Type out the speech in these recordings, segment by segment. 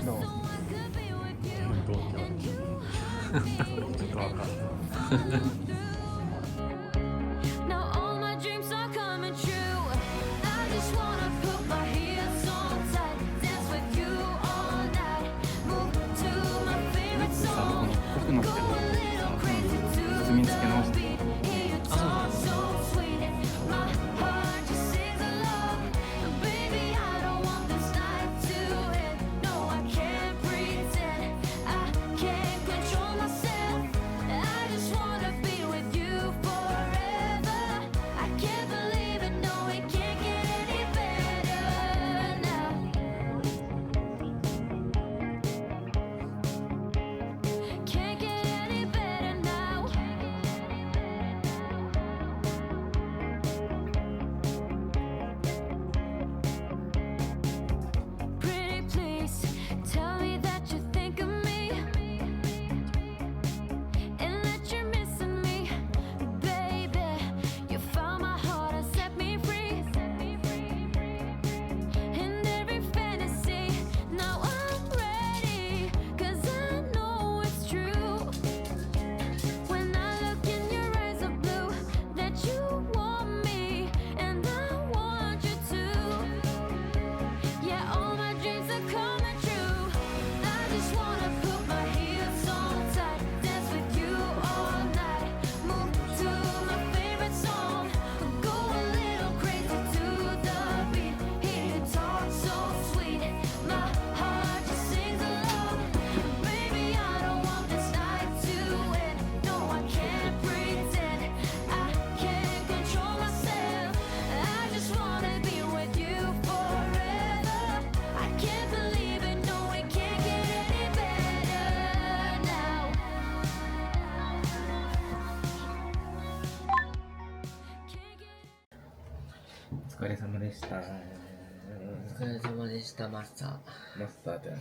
どう？どう今日ちょっとわかんない。濃くなってる罪付け直して。お疲れ様でした。お疲れ様でしたマスター。マスターちゃん。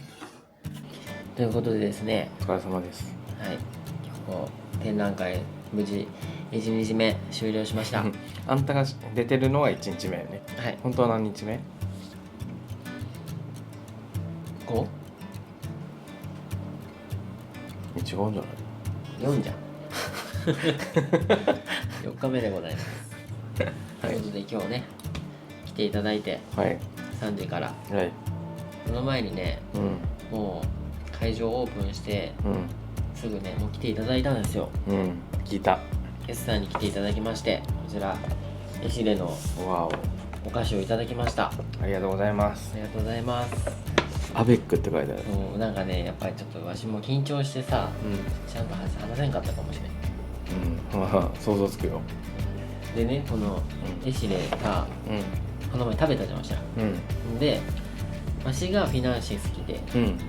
ということでですね、お疲れ様です。はい、今日展覧会無事1日目終了しました。あんたが出てるのは1日目よね。はい。本当は何日目5？ 日本じゃない4じゃん。4日目でございます。ということで今日ね来ていただいて、はい、3時からはい、その前にね、もう会場オープンしてすぐねもう来ていただいたんですよ。聞いた。S さんに来ていただきまして、こちらエシレのわお菓子をいただきました。お、ありがとうございます。ありがとうございます。アベックって書いてある。そうなんかねやっぱりちょっとわしも緊張してさ、ちゃんと話せんかったかもしれない。想像つくよ。でねこのエシレが、この前食べたじゃんわしら。でわしがフィナンシェ好きで、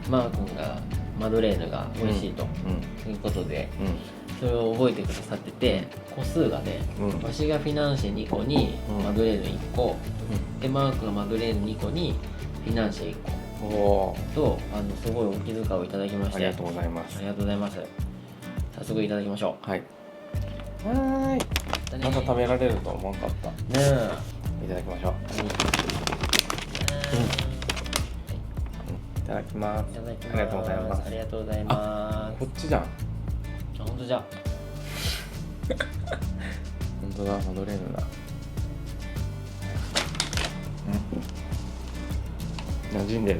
マー君がマドレーヌが美味しいと、いうことで、それを覚えてくださってて、個数がね、わしがフィナンシェ2個にマドレーヌ1個、でマー君がマドレーヌ2個にフィナンシェ1個とすごいお気遣いをいただきまして、ありがとうございます。ありがとうございます。早速いただきましょう。はい。また食べられると思わなかった。ねいただきましょう。いただきます。いただきます。ありがとうございます。ありがとうございます。こっちじゃん。本当じゃ。本当だ、マドレーヌだ。馴染んでる。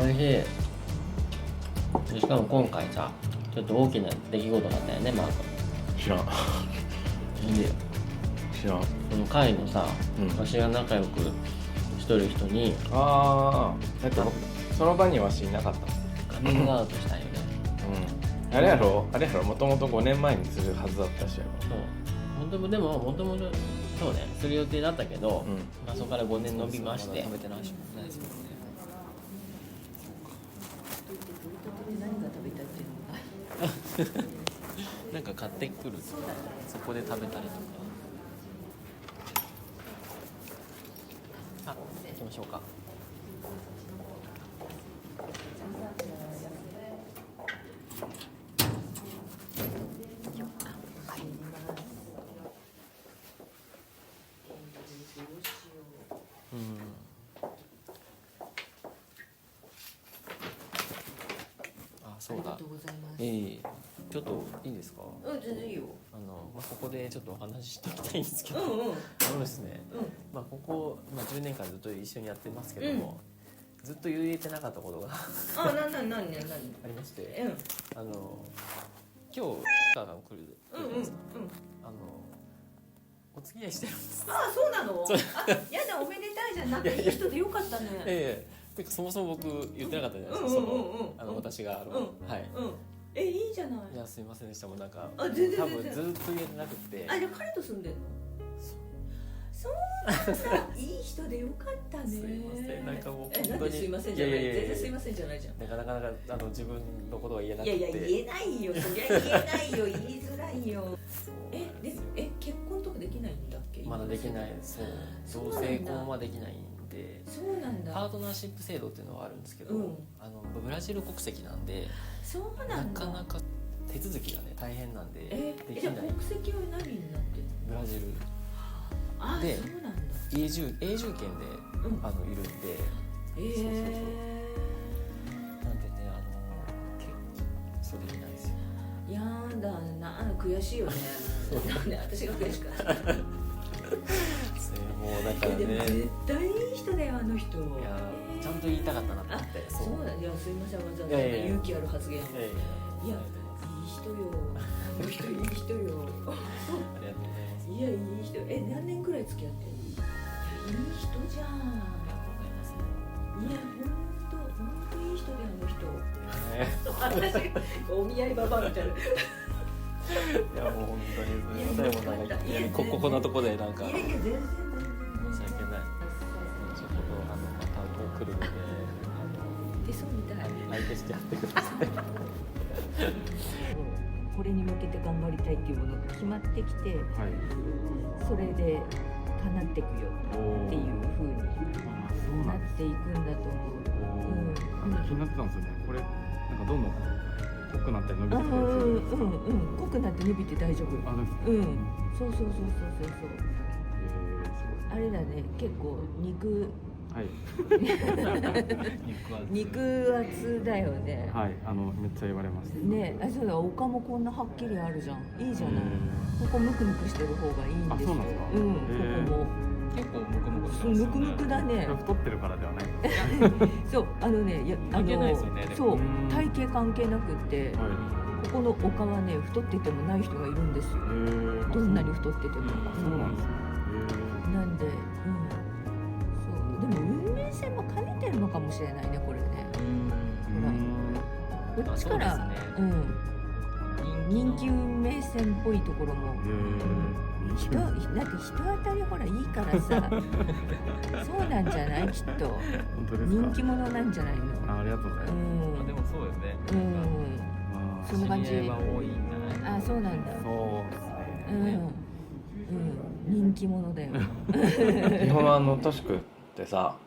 おいしい。しかも今回さ、ちょっと大きな出来事があったよね、マーク。知らん。いいよ。知らん。その会のさ、わしが仲良くしとる人に、だってその場にわしいなかった。カミングアウトしたんよね。あれやろ、もともと5年前にするはずだったしやろ。そう。でも、もともと、そうね、する予定だったけど、まあそこから5年伸びまして。食べてないし、ないですもんね。なんか買ってくるとか、そこで食べたりとか。あ、行きましょうか。あ、そうだありがとうございます。ちょっといいですか。うん、全然いいよ。ここでちょっとお話ししていきたいんですけど、うんうんですね、うん。ここ、10年間ずっと一緒にやってますけども、ずっと言えてなかったことがあ、何ありまして、うん今日が来るうんうんうん。お付き合いしてるんです。あ、そうなの。あ、やだ、おめでたいじゃん。なんかいい人でよかったね。てかそもそも僕言ってなかったじゃないですか。私がはい。いいじゃない。いや、すいませんでした。もうなんかあ、全然多分ずっと言えてなくて。あ、じゃあ彼と住んでんの。そうなんだ。いい人でよかったね。すいません、なんかもう本当に。なんですいませんじゃない。全然すいませんじゃないじゃん。なかなか自分のことは言えなくて。いや言えないよ。そりゃ言えないよ。言いづらいよ。結婚とかできないんだっけ？まだできない。そう。同性婚はできないんで。そうなんだ。パートナーシップ制度っていうのはあるんですけど、ブラジル国籍なんで、そうなんだ。なかなか手続きがね大変なんでできじゃあない。国籍は何になってる？ブラジル。あ、でそうなんだ。永住権でいるんで。そう。なんでね、結構できないですよ。やだな、悔しいよね。なんで私が悔しかった。もうだからでもね。絶対いい人だよ、あの人。いや、ちゃんと言いたかったなと思って。そうだ。いや、すいません、わざわざ勇気ある発言を。いや、いい人よ。あの人いい人よ。ありがとうございます。いや、いい人。何年くらい付き合ってるの？いい人じゃん。いや、本当いい人で、あの人。私、お見合いババアみたいな。いや、もう本当にすみません。もうなんかこんなとこでなんか。いや全然申し訳ない。ちょっとまた来るので、手相みたい。相手してやってください。これに向けて頑張りたいっていうものが決まってきて、それで叶っていくよっていう風になっていくんだと思う。気になってたんですよね。これなんかどんどん濃くなったり伸びてきたりするんですか？濃くなって伸びて大丈夫。そう。あれだね、結構肉厚だよね。はい、めっちゃ言われます。ね、そうだ、丘もこんなはっきりあるじゃん。いいじゃない。ここムクムクしてる方がいいんですよ。そうなんですか？ここも。結構ムクムクしてますよね。ムクムクだね。太ってるからではない。そう、関係ないですよね。そう、体型関係なくって、ここの丘はね、太っててもない人がいるんですよ。どんなに太ってても。そうなんですね。なんで、そう、でも運命線も兼ねてるのかもしれないね、これね。ほら、こっちから、人気運命線っぽいところも。だって人当たりほらいいからさそうなんじゃないきっと。本当ですか？人気者なんじゃないの？ありがとうございます。でもそうよね。そんな感じ。知り合いは多いんじゃない？あ、そうなんだ。そうですね。人気者だよ。基本トシ君ってさ、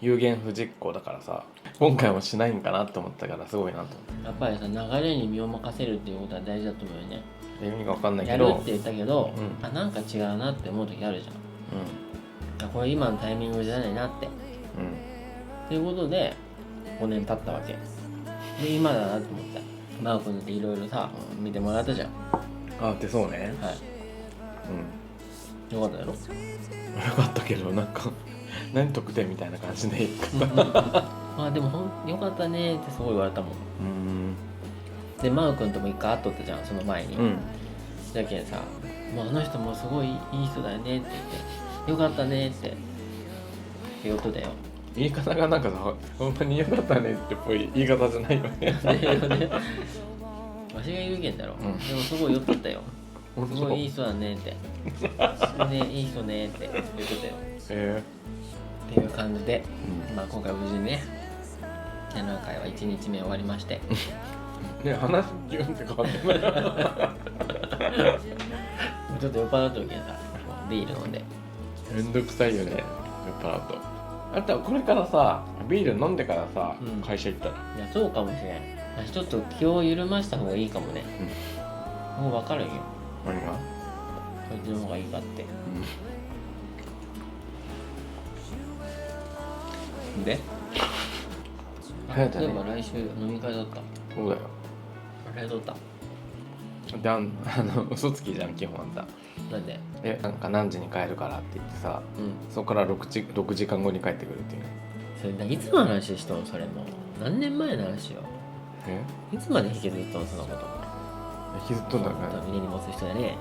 有言不実行だからさ、今回もしないんかなと思ったからすごいなと思って。やっぱりさ、流れに身を任せるっていうことは大事だと思うよね。意味が分かんないけど。やるって言ったけど、なんか違うなって思う時あるじゃん。これ今のタイミングじゃないなって。っていうことで5年経ったわけで、今だなと思って、マー君っていろいろさ見てもらったじゃん。ってそうね。はい。よかったやろ？よかったけど、なんか何得点みたいな感じででもよかったねってすごい言われたもん。でマー君とも一回会っとったじゃん、その前に。だけどさ、もうあの人もすごいいい人だよねって言って、よかったねって言おうとだよ。言い方がなんかさ、本当によかったねってっぽい言い方じゃないよね。わしが言うけんだろ。でもすごい言っとったよ。すごいいい人だねって。いい人ねって言っとったよ。っていう感じで、今回無事にね、展覧会は1日目終わりまして。ね、話急に変わってない。ちょっと酔っ払っとるけんさ、ビール飲んで。めんどくさいよね、酔っ払うと。あとこれからさ、ビール飲んでからさ、会社行ったら。いや、そうかもしれん。ちょっと気を緩ました方がいいかもね。もう分かるんよ。何が？そっちの方がいいかって。で流行ったね例えば来週飲み会だった。そうだよ。あれどったで嘘つきじゃん基本あんた。なんでなんか何時に帰るからって言ってさ、うんそこから6時間後に帰ってくるっていうね。それいつの話しとんそれも何年前の話よ。いつまで引きずっとんそのこと引きずっとんだから胸に持つ人やね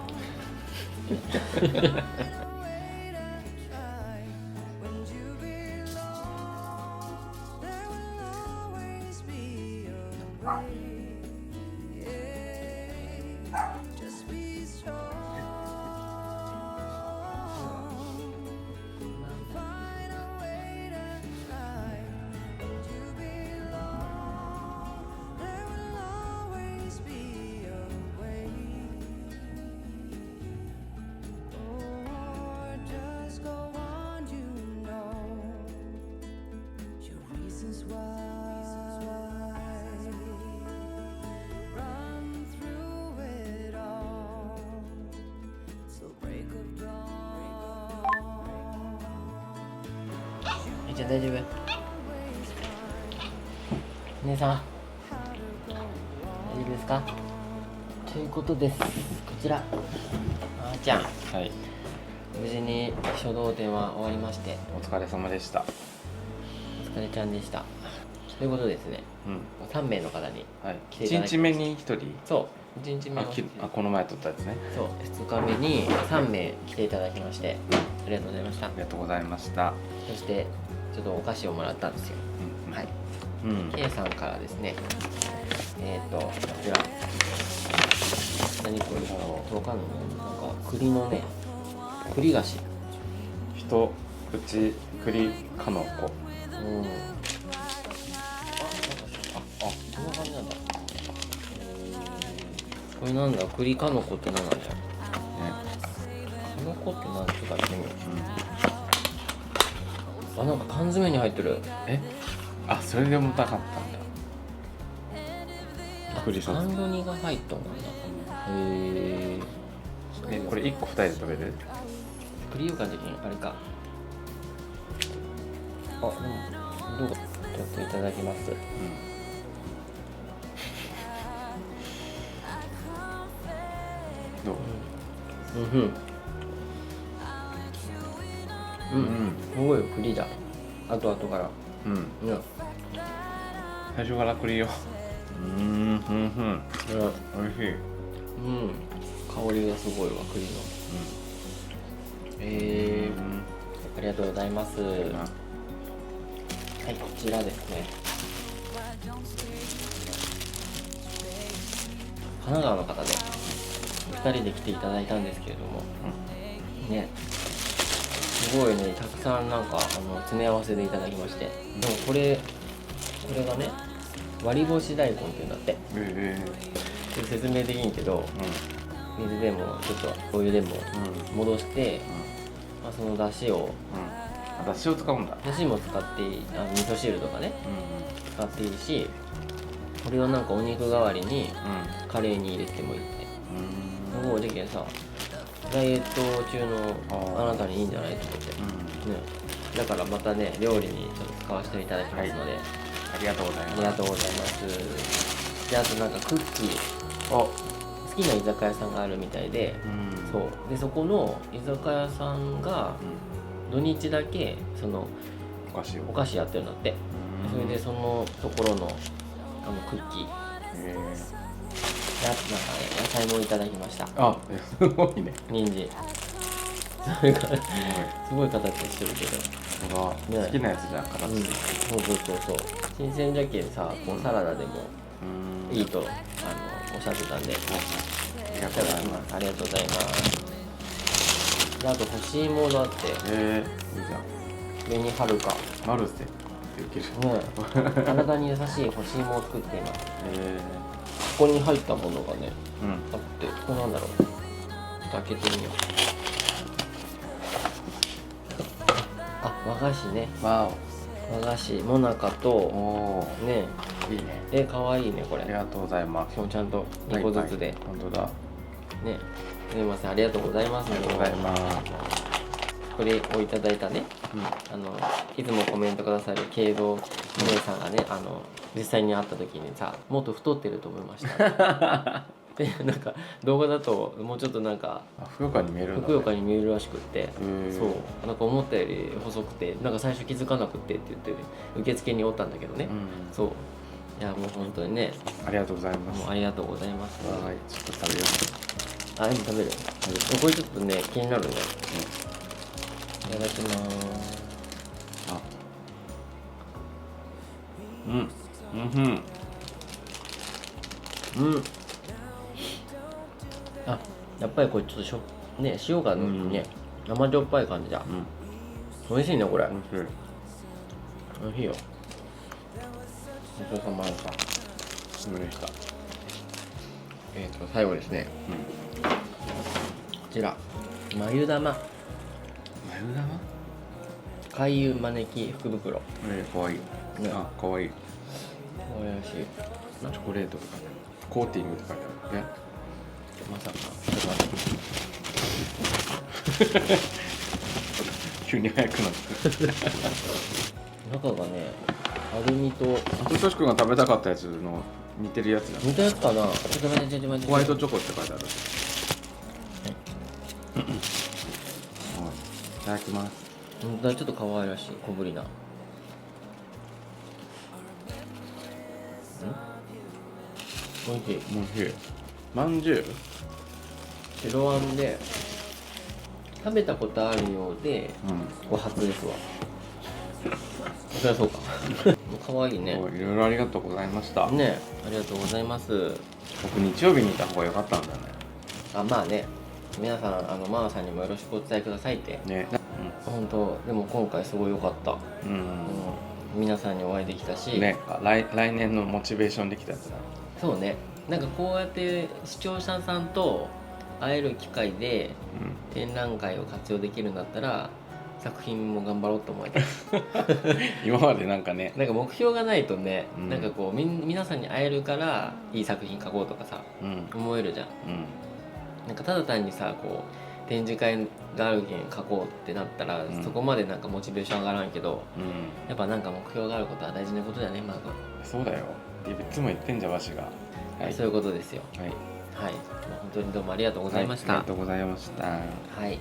じゃあ大丈夫姉さん大丈夫ですかということです。こちらあーちゃん、はい、無事に書道展は終わりましてお疲れ様でした。お疲れちゃんでした。ということでですね、3名の方に来ていただ1き日目に1人。そう1日目をこの前撮ったやつね。そう2日目に3名来ていただきましてありがとうございました。ありがとうございました。そしてちょっとお菓子をもらったんですよ。はい、K さんからですねこちら何これわかんないなんか栗のね栗菓子一口栗かのこ。こんな感じなんだ。これなんだ栗かのこって何なんだよ。かのこって何て書いてみよう。なんか缶詰に入ってる。それで重たかったんだ。栗ソース。甘露煮が入っとんかな。これ1個2人で食べる？栗ようかん的にあれか。でもどうぞちょっといただきます。どう？すごい栗だ。後々から最初から栗よ。おいしい。香りがすごいわ栗の。ありがとうございます。はい、こちらですね。神奈川の方で2人で来ていただいたんですけれども、ね、すごいね、たくさんなんか詰め合わせでいただきまして、でもこれがね、割り干し大根っていうんだって。ちょっと説明できんけど、水でもちょっとお湯でも戻して、その出汁をだしを使うんだ。だしも使っていい、味噌汁とかね、使っていいし、これをなんかお肉代わりにカレーに入れてもいいって。すごいでけんさ、ダイエット中のあなたにいいんじゃないと思って、だからまたね、料理にちょっと使わせていただきますので、ありがとうございます。ありがとうございます。で、あとなんかクッキー好きな居酒屋さんがあるみたいで、そうでそこの居酒屋さんが土日だけそのお菓子やってるんだって。それでそのところのクッキーなんかね、野菜もいただきました。すごいね。人参それからすごい形してるけど、好きなやつじゃん、形。そう新鮮じゃけんさ、こうサラダでもいいとおっしゃってたんで、ありがとうございます。ありがとうございます。で、あと干し芋だって、いいじゃん。紅はるかマルセって言ってる。体に優しい干し芋を作っています。ここに入ったものがね、あって、これなんだろう。ちょっと開けてみよう。和菓子ね。和菓子もなかとね、いいね。可愛いねこれ。ありがとうございます。今日ちゃんと2個ずつで。本当だ。ね、すみません、ありがとうございます。ありがとうございます。これをいただいたね、いつもコメントくださる慶三お姉さんがね、実際に会った時にさ、もっと太ってると思いましたでなんか動画だともうちょっとなんかふくよかに見えるんだね。ふくよかに見えるらしくって、そうなんか思ったより細くて、なんか最初気づかなくてって言って受付におったんだけどね、そういやもう本当にね、ありがとうございます。もうありがとうございます。はい、ちょっと食べよあ、今食べる。これちょっとね気になるね。いただきます。あ、あ、やっぱりこれちょっとね、塩がね、生じょっぱい感じだ。美味しいねこれ。美味しいよ。ごちそうさまでした。でした。最後ですね。こちら眉玉。眉玉？開運招き福袋。かわいい。あ、かわいい。これ美味しい。チョコレートとかね、コーティングとかあるね。まさか。ちょっと待って。急に速くなって。中がね、アルミと。としくんが食べたかったやつの似てるやつだ。似たやつかな。ちょっと待って、ちょっと待って。ホワイトチョコって書いてある。いただきます。ちょっと可愛らしい小ぶりな。おいしい。おいしい。まんじゅう？白あんで食べたことあるようで、お初ですわ。そりゃそうか。可愛いね。いろいろありがとうございました。ね、ありがとうございます。僕日曜日にいた方が良かったんだよね。あ、まあね。皆さんママさんにもよろしくお伝えくださいってね。本当でも今回すごい良かった。皆さんにお会いできたしね、来年のモチベーションできたやつだ。そうね、なんかこうやって視聴者さんと会える機会で展覧会を活用できるんだったら作品も頑張ろうと思いたい今までなんかね、なんか目標がないとね、なんかこう皆さんに会えるからいい作品描こうとかさ、思えるじゃん。なんかただ単にさこう展示会があるけん描こうってなったら、そこまでなんかモチベーション上がらんけど、やっぱなんか目標があることは大事なことだね、マー君。そうだよ、いつも言ってんじゃんわしが。はい、そういうことですよ。はい、はい、本当にどうもありがとうございました。ありがとうございました。はい。